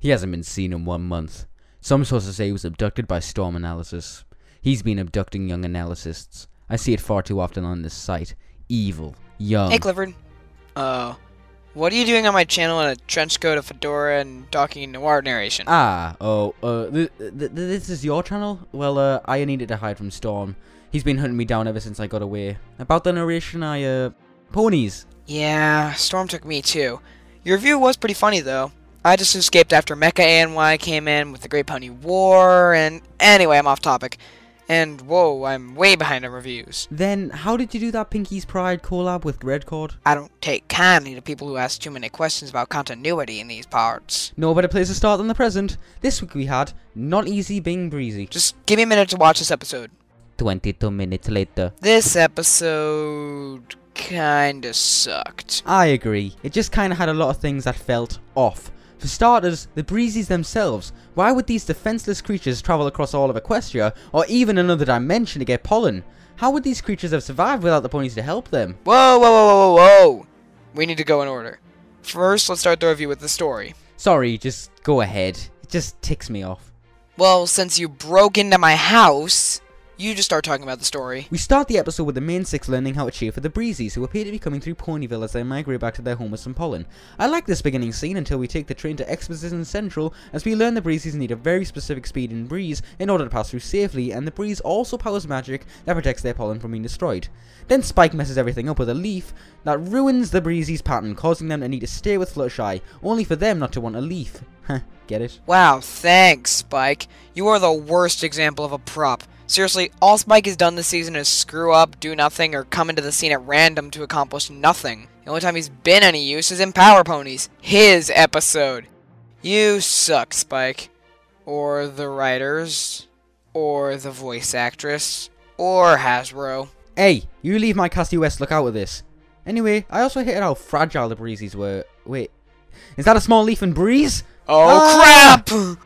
He hasn't been seen in 1 month. Some sources say he was abducted by Storm Analysis. He's been abducting young analysts. I see it far too often on this site. Evil. Young. Hey, Clifford. What are you doing on my channel in a trench coat, a fedora, and talking noir narration? This is your channel? Well, I needed to hide from Storm. He's been hunting me down ever since I got away. About the narration, ponies. Yeah, Storm took me too. Your review was pretty funny, though. I just escaped after Mecha ANY came in with the Great Pony War, and anyway, I'm off topic. And whoa, I'm way behind on reviews. Then, how did you do that Pinky's Pride collab with Redcord? I don't take kindly to people who ask too many questions about continuity in these parts. No better place to start than the present. This week we had Not Easy Being Breezy. Just give me a minute to watch this episode. 22 minutes later. This episode kinda sucked. I agree. It just kinda had a lot of things that felt off. For starters, the Breezies themselves. Why would these defenseless creatures travel across all of Equestria, or even another dimension to get pollen? How would these creatures have survived without the ponies to help them? Whoa, whoa, whoa, whoa, whoa! We need to go in order. First, let's start the review with the story. Sorry, just go ahead. It just ticks me off. Well, since you broke into my house, you just start talking about the story. We start the episode with the main six learning how to cheer for the Breezies, who appear to be coming through Ponyville as they migrate back to their home with some pollen. I like this beginning scene until we take the train to Exposition Central, as we learn the Breezies need a very specific speed and breeze in order to pass through safely, and the breeze also powers magic that protects their pollen from being destroyed. Then Spike messes everything up with a leaf that ruins the Breezies' pattern, causing them to need to stay with Fluttershy, only for them not to want a leaf. Heh, get it? Wow, thanks, Spike. You are the worst example of a prop. Seriously, all Spike has done this season is screw up, do nothing, or come into the scene at random to accomplish nothing. The only time he's been any use is in Power Ponies, his episode. You suck, Spike. Or the writers. Or the voice actress. Or Hasbro. Hey, you leave my Cassie West look out of this. Anyway, I also hated how fragile the Breezies were. Wait, is that a small leaf and breeze? Oh, crap!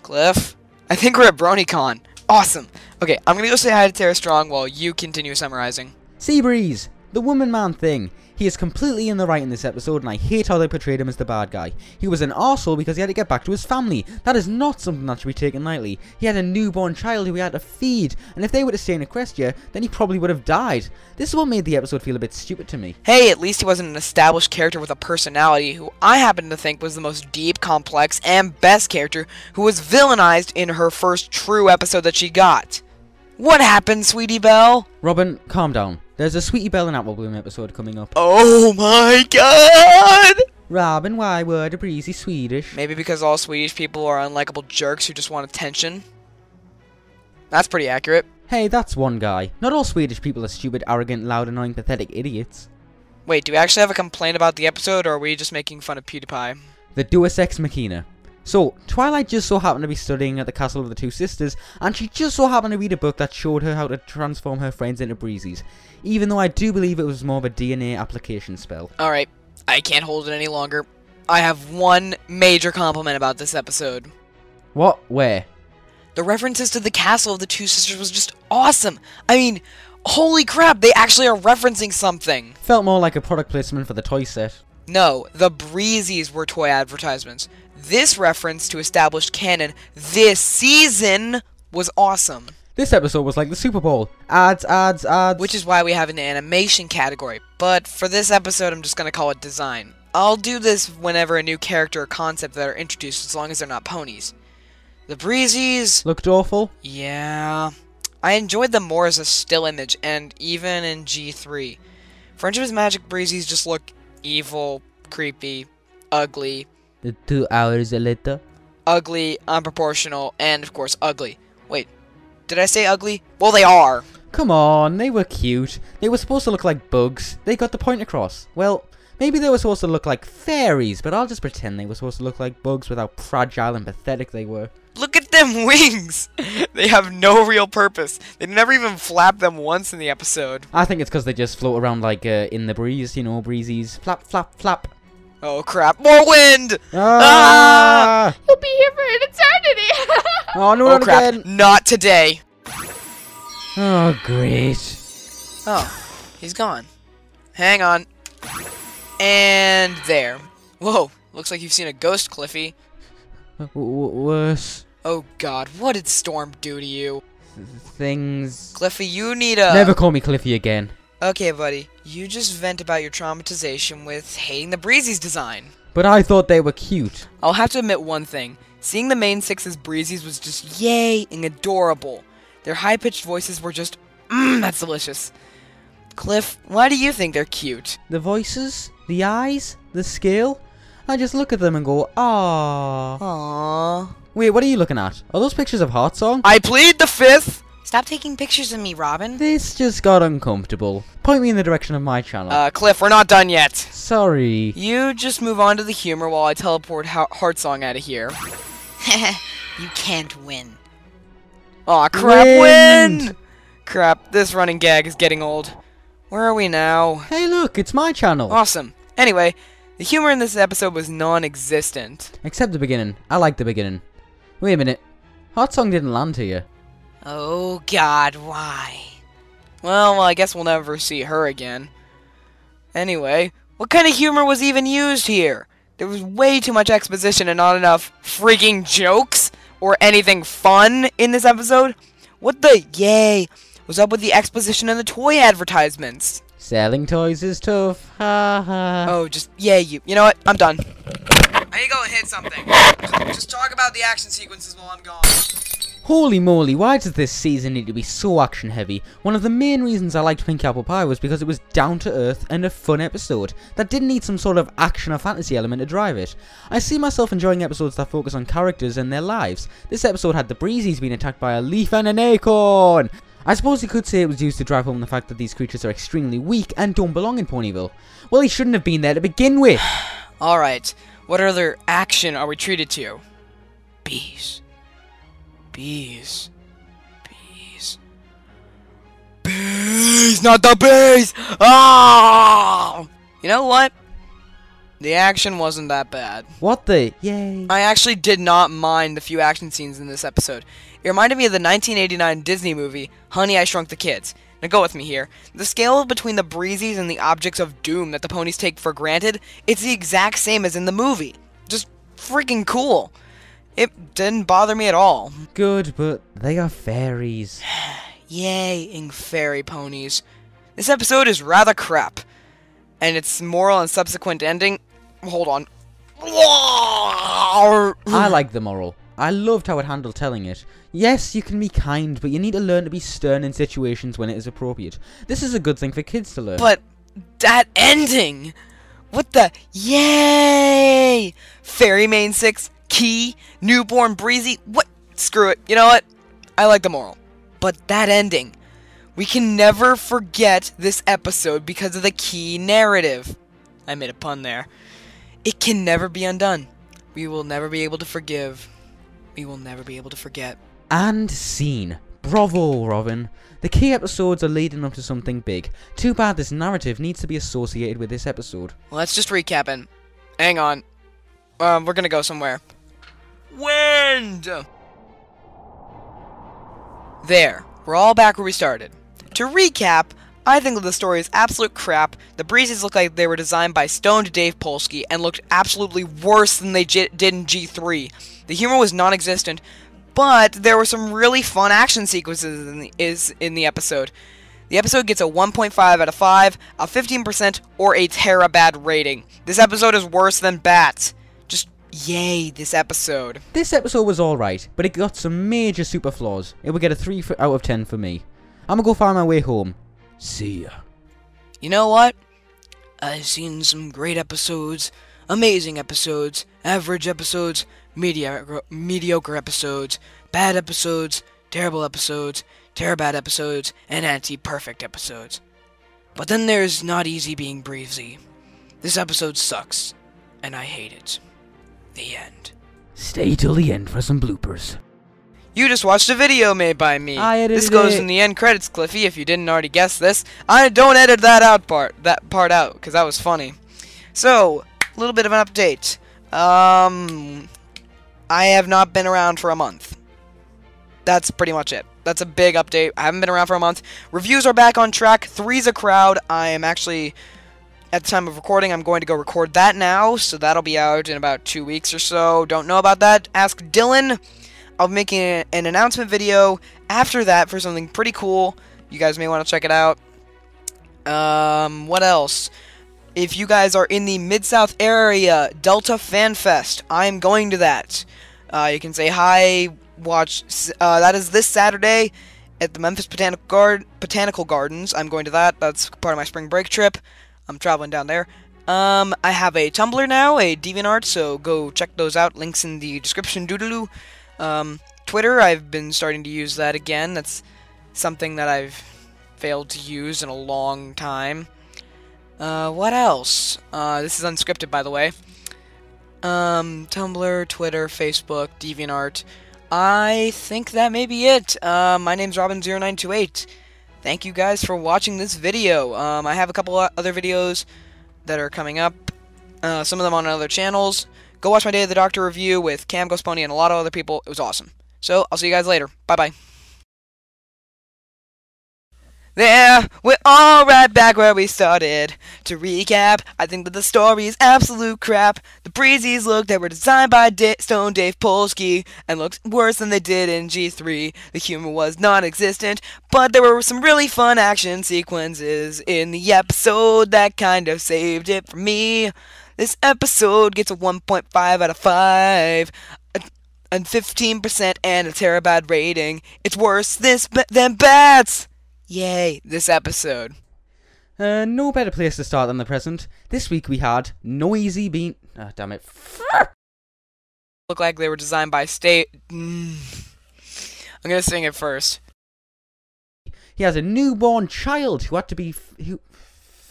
Cliff, I think we're at BronyCon. Awesome. Okay, I'm gonna go say hi to Tara Strong while you continue summarizing. Seabreeze, the woman-man thing. He is completely in the right in this episode, and I hate how they portrayed him as the bad guy. He was an arsehole because he had to get back to his family. That is not something that should be taken lightly. He had a newborn child who he had to feed, and if they were to stay in Equestria, then he probably would have died. This is what made the episode feel a bit stupid to me. Hey, at least he wasn't an established character with a personality who I happen to think was the most deep, complex, and best character who was villainized in her first true episode that she got. What happened, Sweetie Belle? Robin, calm down. There's a Sweetie Belle and Apple Bloom episode coming up. Oh my god! Robin, why were the Breezy Swedish? Maybe because all Swedish people are unlikable jerks who just want attention. That's pretty accurate. Hey, that's one guy. Not all Swedish people are stupid, arrogant, loud, annoying, pathetic idiots. Wait, do we actually have a complaint about the episode, or are we just making fun of PewDiePie? The Deus Ex Machina. So, Twilight just so happened to be studying at the Castle of the Two Sisters, and she just so happened to read a book that showed her how to transform her friends into Breezies, even though I do believe it was more of a DNA application spell. Alright, I can't hold it any longer. I have one major compliment about this episode. What? Where? The references to the Castle of the Two Sisters was just awesome! I mean, holy crap, they actually are referencing something! Felt more like a product placement for the toy set. No, the Breezies were toy advertisements. This reference to established canon this season was awesome. This episode was like the Super Bowl. Ads, ads, ads. Which is why we have an animation category. But for this episode, I'm just going to call it design. I'll do this whenever a new character or concept that are introduced, as long as they're not ponies. The Breezies looked awful. Yeah. I enjoyed them more as a still image, and even in G3. Friendship is Magic Breezies just look evil, creepy, ugly. The 2 hours later. Ugly, unproportional, and of course ugly. Wait, did I say ugly? Well, they are. Come on, they were cute. They were supposed to look like bugs. They got the point across. Well, maybe they were supposed to look like fairies, but I'll just pretend they were supposed to look like bugs with how fragile and pathetic they were. Look at them wings! They have no real purpose. They never even flap them once in the episode. I think it's because they just float around like in the breeze, you know, breezies. Flap, flap, flap. Oh crap, more wind! Ah! You'll be here for an eternity! Oh, no, Oh not crap, again. not today. Oh, great. Oh, he's gone. Hang on. And there. Whoa, looks like you've seen a ghost, Cliffy. Worse Oh god, what did Storm do to you? things. Cliffy, you need a... Never call me Cliffy again. Okay, buddy, you just vent about your traumatization with hating the Breezy's design. But I thought they were cute. I'll have to admit one thing. Seeing the main six's Breezes was just yay and adorable. Their high-pitched voices were just, that's delicious. Cliff, why do you think they're cute? The voices, the eyes, the scale. I just look at them and go, ah. Aww. Wait, what are you looking at? Are those pictures of Heartsong? I plead the fifth! Stop taking pictures of me, Robin. This just got uncomfortable. Point me in the direction of my channel. Cliff, we're not done yet. Sorry. You just move on to the humor while I teleport Heartsong out of here. You can't win. Aw, crap, Wind! win! Crap, this running gag is getting old. Where are we now? Hey look, it's my channel. Awesome. Anyway, the humor in this episode was non-existent. Except the beginning. I like the beginning. Wait a minute. Heartsong didn't land here. Oh God, why? Well, I guess we'll never see her again. Anyway, what kind of humor was even used here? There was way too much exposition and not enough freaking jokes or anything fun in this episode. What the yay was up with the exposition and the toy advertisements? Selling toys is tough. Ha ha. Oh, just yay you. You know what? I'm done. I need to go and hit something. Just talk about the action sequences while I'm gone. Holy moly, why does this season need to be so action heavy? One of the main reasons I liked Pink Apple Pie was because it was down to earth and a fun episode that didn't need some sort of action or fantasy element to drive it. I see myself enjoying episodes that focus on characters and their lives. This episode had the Breezes being attacked by a leaf and an acorn. I suppose you could say it was used to drive home the fact that these creatures are extremely weak and don't belong in Ponyville. Well, he shouldn't have been there to begin with. Alright, what other action are we treated to? Bees. Bees. Bees. Bees! Not the bees! Ah! You know what? The action wasn't that bad. What the? Yay. I actually did not mind the few action scenes in this episode. It reminded me of the 1989 Disney movie, Honey, I Shrunk the Kids. Now go with me here. The scale between the Breezes and the objects of doom that the ponies take for granted, it's the exact same as in the movie. Just freaking cool. It didn't bother me at all. Good, but they are fairies. Yay, fairy ponies. This episode is rather crap. And its moral and subsequent ending... Hold on. I like the moral. I loved how it handled telling it. Yes, you can be kind, but you need to learn to be stern in situations when it is appropriate. This is a good thing for kids to learn. But that ending! What the... Yay! Fairy Main 6, Key, Newborn Breezy... What? Screw it. You know what? I like the moral. But that ending... We can never forget this episode because of the key narrative. I made a pun there. It can never be undone. We will never be able to forgive. We will never be able to forget. And scene. Bravo, Robin. The key episodes are leading up to something big. Too bad this narrative needs to be associated with this episode. Let's just recap it. Hang on. We're gonna go somewhere. Wind! There. We're all back where we started. To recap, I think that the story is absolute crap. The Breezes look like they were designed by stoned Dave Polsky and looked absolutely worse than they did in G3. The humor was non-existent, but there were some really fun action sequences in the episode. The episode gets a 1.5 out of 5, a 15%, or a terabad rating. This episode is worse than Bats. Just yay, this episode. This episode was alright, but it got some major super flaws. It would get a 3 out of 10 for me. I'm gonna go find my way home. See ya. You know what? I've seen some great episodes, amazing episodes, average episodes, mediocre episodes, bad episodes, terrible episodes, terabad episodes, and anti-perfect episodes. But then there's Not Easy Being Breezy. This episode sucks, and I hate it. The end. Stay till the end for some bloopers. You just watched a video made by me. I edited this goes it. in the end credits, Cliffy, if you didn't already guess this. I don't edit that part out, because that was funny. So, a little bit of an update. I have not been around for a month. That's pretty much it. That's a big update. I haven't been around for a month. Reviews are back on track. 3's a crowd. I am actually at the time of recording, I'm going to go record that now, so that'll be out in about 2 weeks or so. Don't know about that? Ask Dylan. I'll be making an announcement video after that for something pretty cool. You guys may want to check it out. What else? If you guys are in the Mid-South area, Delta Fan Fest, I'm going to that. You can say hi, watch, that is this Saturday at the Memphis Botanical Gardens. I'm going to that. That's part of my spring break trip. I'm traveling down there. I have a Tumblr now, a DeviantArt, so go check those out. Links in the description doodaloo. Twitter, I've been starting to use that again. That's something that I've failed to use in a long time. What else? This is unscripted, by the way. Tumblr, Twitter, Facebook, DeviantArt. I think that may be it. My name's Robin0928. Thank you guys for watching this video. I have a couple other videos that are coming up. Some of them on other channels. Go watch my Day of the Doctor review with Cam Ghost Pony and a lot of other people. It was awesome. So, I'll see you guys later. Bye-bye. There, we're all right back where we started. To recap, I think that the story is absolute crap. The Breezies look that were designed by Stone Dave Polsky and looked worse than they did in G3. The humor was non-existent, but there were some really fun action sequences in the episode that kind of saved it for me. This episode gets a 1.5 out of 5. And 15% and a Terabad rating. It's worse than Bats! Yay, this episode. No better place to start than the present. This week we had Noisy Bean. Ah, damn it. Look like they were designed by I'm gonna sing it first. He has a newborn child who had to be.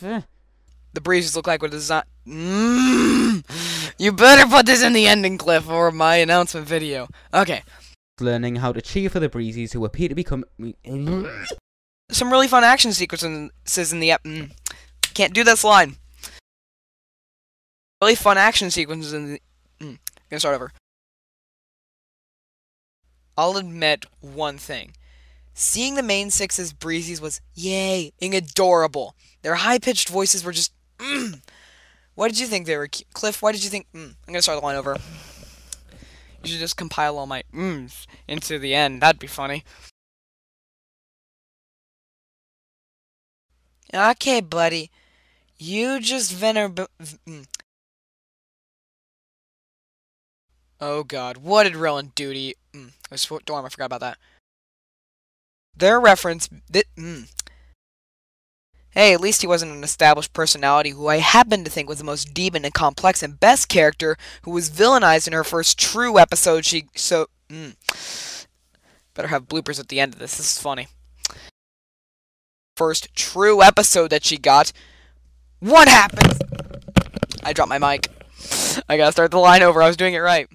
The Breezes look like we're designed. You better put this in the ending clip for my announcement video. Okay. Learning how to cheer for the Breezes who appear to become. Some really fun action sequences in the can't do this line. Really fun action sequences in the gonna start over. I'll admit one thing. Seeing the main six's Breezies was yay and adorable. Their high-pitched voices were just Why did you think they were cute? Cliff, why did you think I'm gonna start the line over. You should just compile all my into the end. That'd be funny. Okay, buddy. You just Oh god, what did Rylan do? Dorm, I forgot about that. Their reference Hey, at least he wasn't an established personality who I happen to think was the most deep and complex and best character who was villainized in her first true episode. Better have bloopers at the end of this. This is funny. First true episode that she got. What happened? I dropped my mic. I gotta start the line over. I was doing it right.